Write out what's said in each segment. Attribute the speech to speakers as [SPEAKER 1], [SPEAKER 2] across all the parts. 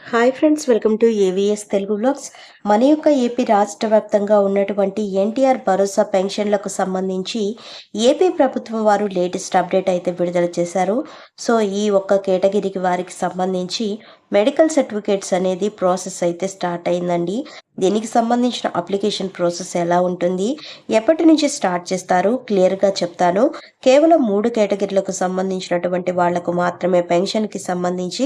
[SPEAKER 1] Hi friends, welcome to AVS Telugu vlogs. మన యొక్క AP రాష్ట్ర వ్యాప్తంగా ఉన్నటువంటి ఎన్టీఆర్ భరోసా పెన్షన్లకు సంబంధించి ఏపీ ప్రభుత్వం వారు లేటెస్ట్ అప్డేట్ అయితే విడుదల చేశారు. సో ఈ ఒక్క కేటగిరీకి వారికి సంబంధించి మెడికల్ సర్టిఫికేట్స్ అనేది ప్రాసెస్ అయితే స్టార్ట్ అయిందండి. దీనికి సంబంధించిన అప్లికేషన్ ప్రాసెస్ ఎలా ఉంటుంది, ఎప్పటి నుంచి స్టార్ట్ చేస్తారు క్లియర్గా చెప్తాను. కేవలం 3 కేటగిరీలకు సంబంధించినటువంటి వాళ్లకు మాత్రమే పెన్షన్కి సంబంధించి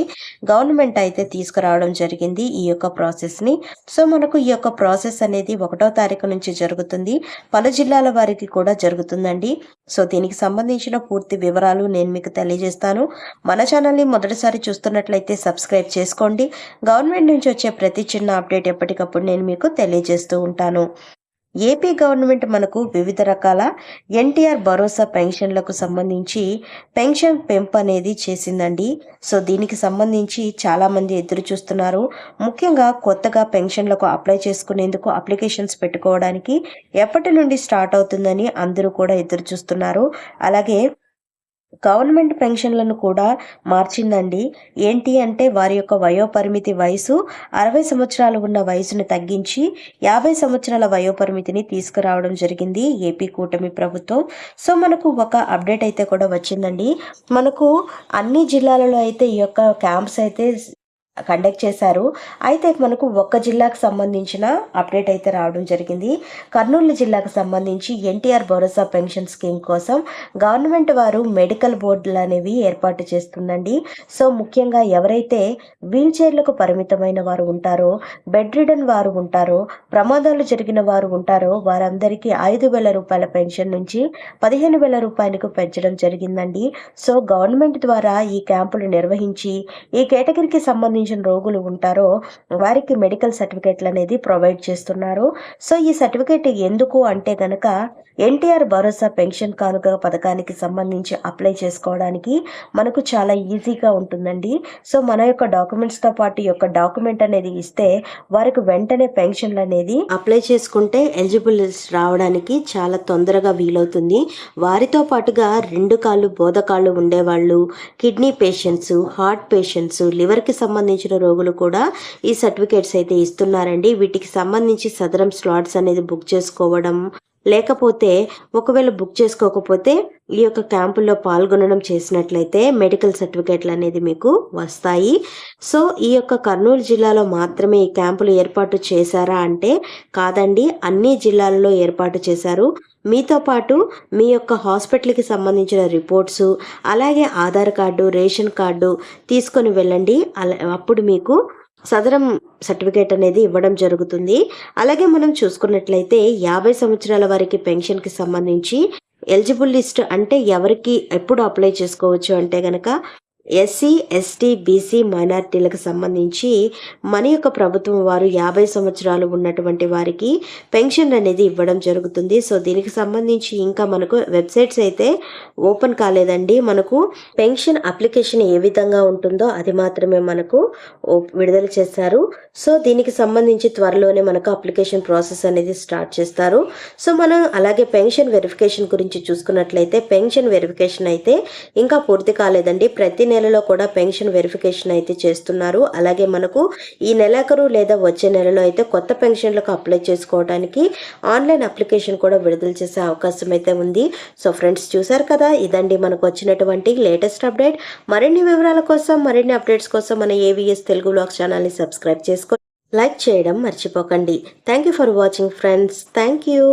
[SPEAKER 1] గవర్నమెంట్ అయితే తీసుకురావడం జరిగింది ఈ యొక్క ప్రాసెస్ని. సో మనకు ఈ యొక్క ప్రాసెస్ అనేది 1వ తారీఖు నుంచి జరుగుతుంది. పలు జిల్లాల వారికి కూడా జరుగుతుందండి. సో దీనికి సంబంధించిన పూర్తి వివరాలు నేను మీకు తెలియజేస్తాను. మన ఛానల్ని మొదటిసారి చూస్తున్నట్లయితే సబ్స్క్రైబ్ చేసుకోండి. గవర్నమెంట్ నుంచి వచ్చే ప్రతి చిన్న అప్డేట్ ఎప్పటికప్పుడు నేను మీకు తెలియజేస్తూ ఉంటాను. ఏపీ గవర్నమెంట్ మనకు వివిధ రకాల ఎన్టీఆర్ భరోసా పెన్షన్లకు సంబంధించి పెన్షన్ పెంపు అనేది చేసిందండి. సో దీనికి సంబంధించి చాలామంది ఎదురు చూస్తున్నారు. ముఖ్యంగా కొత్తగా పెన్షన్లకు అప్లై చేసుకునేందుకు అప్లికేషన్స్ పెట్టుకోవడానికి ఎప్పటి నుండి స్టార్ట్ అవుతుందని అందరూ కూడా ఎదురు చూస్తున్నారు. అలాగే గవర్నమెంట్ పెన్షన్లను కూడా మార్చిందండి. ఏంటి అంటే వారి యొక్క వయోపరిమితి వయసు 60 సంవత్సరాలు ఉన్న వయసును తగ్గించి 50 సంవత్సరాల వయోపరిమితిని తీసుకురావడం జరిగింది ఏపీ కూటమి ప్రభుత్వం. సో మనకు ఒక అప్డేట్ అయితే కూడా వచ్చిందండి. మనకు అన్ని జిల్లాలలో అయితే ఈ యొక్క క్యాంప్స్ అయితే కండక్ట్ చేశారు. అయితే మనకు ఒక్క జిల్లాకు సంబంధించిన అప్డేట్ అయితే రావడం జరిగింది. కర్నూలు జిల్లాకు సంబంధించి ఎన్టీఆర్ భరోసా పెన్షన్ స్కీమ్ కోసం గవర్నమెంట్ వారు మెడికల్ బోర్డులు అనేవి ఏర్పాటు చేస్తుందండి. సో ముఖ్యంగా ఎవరైతే వీల్ చైర్లకు పరిమితమైన వారు ఉంటారో, బెడ్ రిడన్ వారు ఉంటారో, ప్రమాదాలు జరిగిన వారు ఉంటారో వారందరికీ 5,000 రూపాయల పెన్షన్ నుంచి 15,000 రూపాయలకు పెంచడం జరిగిందండి. సో గవర్నమెంట్ ద్వారా ఈ క్యాంపులు నిర్వహించి ఈ కేటగిరీకి సంబంధించిన రోగులు ఉంటారో వారికి మెడికల్ సర్టిఫికేట్లు అనేది ప్రొవైడ్ చేస్తున్నారు. సో ఈ సర్టిఫికేట్ ఎందుకు అంటే గనక ఎన్టీఆర్ భరోసా పెన్షన్ కానుక పథకానికి సంబంధించి అప్లై చేసుకోవడానికి మనకు చాలా ఈజీగా ఉంటుందండి. సో మన యొక్క డాక్యుమెంట్స్తో పాటు ఈ యొక్క డాక్యుమెంట్ అనేది ఇస్తే వారికి వెంటనే పెన్షన్లు అనేది అప్లై చేసుకుంటే ఎలిజిబుల్ రావడానికి చాలా తొందరగా వీలవుతుంది. వారితో పాటుగా 2 కాళ్ళు బోధకాళ్ళు ఉండేవాళ్ళు, కిడ్నీ పేషెంట్స్, హార్ట్ పేషెంట్స్, లివర్కి సంబంధించిన రోగులు కూడా ఈ సర్టిఫికేట్స్ అయితే ఇస్తున్నారండి. వీటికి సంబంధించి సదరం స్లాట్స్ అనేది బుక్ చేసుకోవడం, లేకపోతే ఒకవేళ బుక్ చేసుకోకపోతే ఈ యొక్క క్యాంపుల్లో పాల్గొనడం చేసినట్లయితే మెడికల్ సర్టిఫికేట్లు అనేది మీకు వస్తాయి. సో ఈ యొక్క కర్నూలు జిల్లాలో మాత్రమే ఈ క్యాంపులు ఏర్పాటు చేశారా అంటే కాదండి, అన్ని జిల్లాలలో ఏర్పాటు చేశారు. మీతో పాటు మీ యొక్క హాస్పిటల్కి సంబంధించిన రిపోర్ట్స్, అలాగే ఆధార్ కార్డు, రేషన్ కార్డు తీసుకొని వెళ్ళండి. అప్పుడు మీకు సదరం సర్టిఫికేట్ అనేది ఇవ్వడం జరుగుతుంది. అలాగే మనం చూసుకున్నట్లయితే 50 సంవత్సరాల వారికి పెన్షన్కి సంబంధించి ఎలిజిబుల్ లిస్ట్ అంటే ఎవరికి ఎప్పుడు అప్లై చేసుకోవచ్చు అంటే గనక ఎస్సీ, ఎస్టీ, బీసీ, మైనారిటీలకు సంబంధించి మన యొక్క ప్రభుత్వం వారు 50 సంవత్సరాలు ఉన్నటువంటి వారికి పెన్షన్ అనేది ఇవ్వడం జరుగుతుంది. సో దీనికి సంబంధించి ఇంకా మనకు వెబ్సైట్స్ అయితే ఓపెన్ కాలేదండి. మనకు పెన్షన్ అప్లికేషన్ ఏ విధంగా ఉంటుందో అది మాత్రమే మనకు విడుదల చేశారు. సో దీనికి సంబంధించి త్వరలోనే మనకు అప్లికేషన్ ప్రాసెస్ అనేది స్టార్ట్ చేస్తారు. సో మనం అలాగే పెన్షన్ వెరిఫికేషన్ గురించి చూసుకున్నట్లయితే పెన్షన్ వెరిఫికేషన్ అయితే ఇంకా పూర్తి కాలేదండి. ప్రతి నెలలో కూడా పెన్షన్ వెరిఫికేషన్ అయితే చేస్తున్నారు. అలాగే మనకు ఈ నెలాఖరు లేదా వచ్చే నెలలో అయితే కొత్త పెన్షన్లకు అప్లై చేసుకోవడానికి ఆన్లైన్ అప్లికేషన్ కూడా విడుదల చేసే అవకాశం అయితే ఉంది. సో ఫ్రెండ్స్ చూసారు కదా, ఇదండి మనకు వచ్చినటువంటి లేటెస్ట్ అప్డేట్. మరిన్ని వివరాల కోసం, మరిన్ని అప్డేట్స్ కోసం మన ఏవిఎస్ తెలుగు వ్లాగ్స్ ఛానల్ని సబ్స్క్రైబ్ చేసుకోండి, లైక్ చేయడం మర్చిపోకండి. Thank you for watching friends. Thank you.